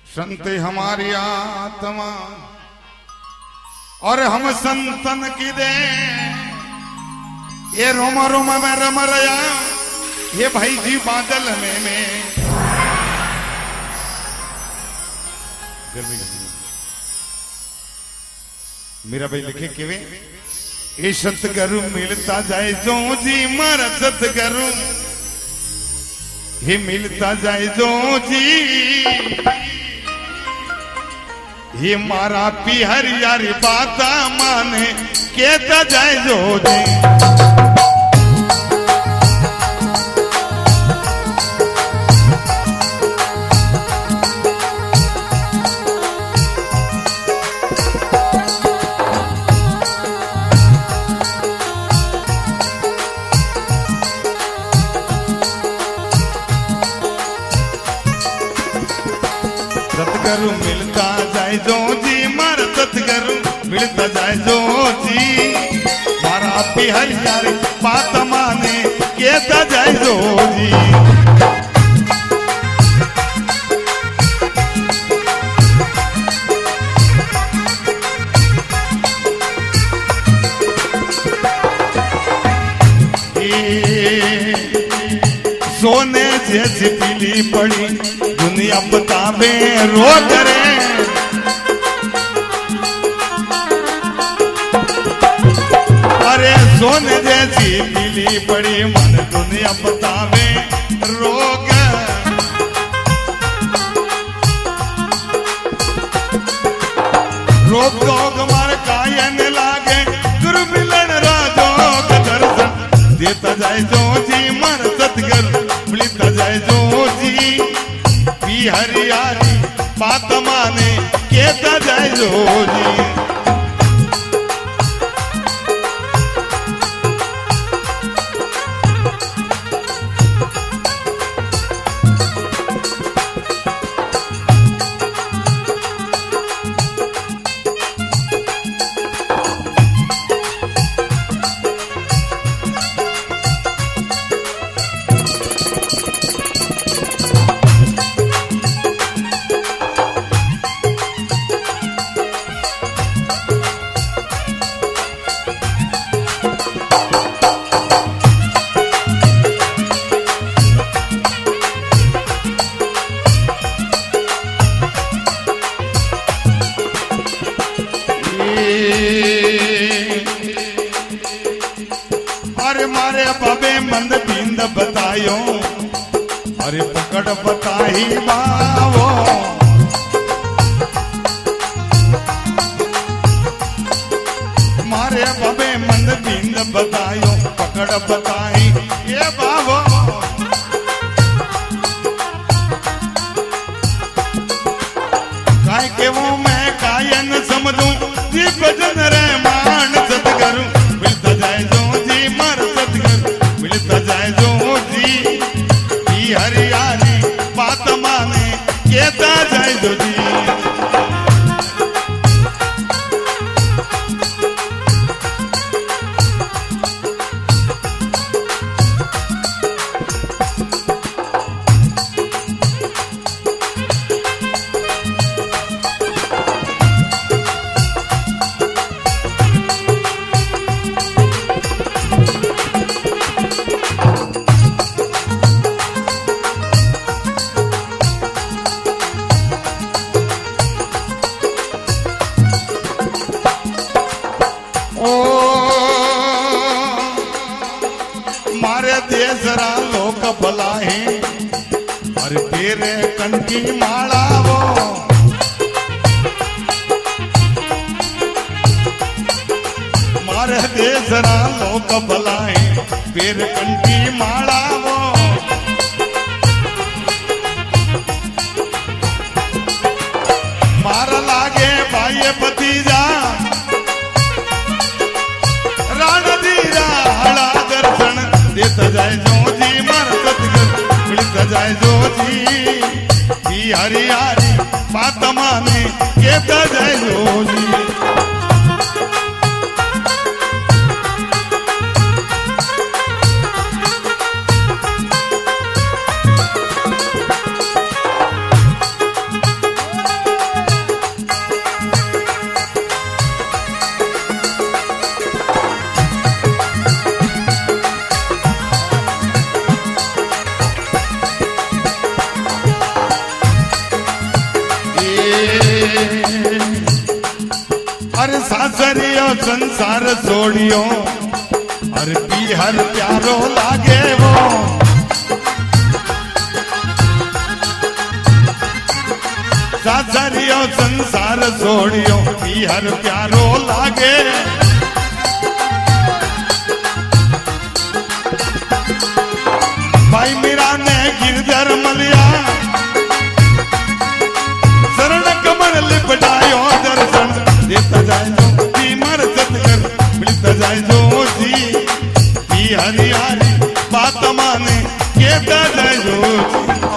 संत हमारी आत्मा और हम संतन की दे ये रोमा रोमा में रम रया ये भाई जी बादल में मेरा भाई लिखे केवे ये सतगुरु मिलता जाए जो जी मारा सतगुरु ये मिलता जाए जो जी ये मारा पिहर यारी बाता माने कहता जाए जो जी सतगुरु मिलता जाए जो जी मारा सतगुरु मिलता जाए जो जी मारा पिहर यारी बात माने कहता जाए जो जी सोने जैसी पीली पड़ी दुनिया बतावे रो करे अरे सोने जैसी पीली पड़ी मन दुनिया बतावे रोग रोग रोग मार कायन लागे गुरु मिलन राजोग दर्शन देता जाए जो जी मर सतगुरु मिलता जाए जो जी हरियारी बात माने कहता जाए जो जी अरे मारे बाबे मंद बिंद बतायो अरे पकड़ बताही बावो मारे बाबे मंद बिंद बतायो पकड़ बताही ये बावो काय के वो मैं कायन समझूं जी भजन रे मान सतगुरु मिलता जाए जो जी मर सतगुरु मिलता जाए जो जी हरियाली बात माने कहता जाए जो जी देसरा लोक भला है अरे तेरे कंठी माला वो मारे देसरा लोक भला है तेरे कंठी माला वो मार लागे भाई भतीजा देता जाए जो जी मर सतगुरु मिलता जाए जो जी हरियारी बात माने कहता जाए जो जी अरे सासरियो संसार छोड़ियो अरे पीहर प्यारो लागे वो सासरियो संसार छोड़ियो पीहर प्यारो लागे भाई मीरा ने गिरधर मलिया शरण कमर लिपटायो दर्शन देता जाए जो जी मर सतगर मिलता जाए जो जी हरी हरी बात माने कहता जाए जो जी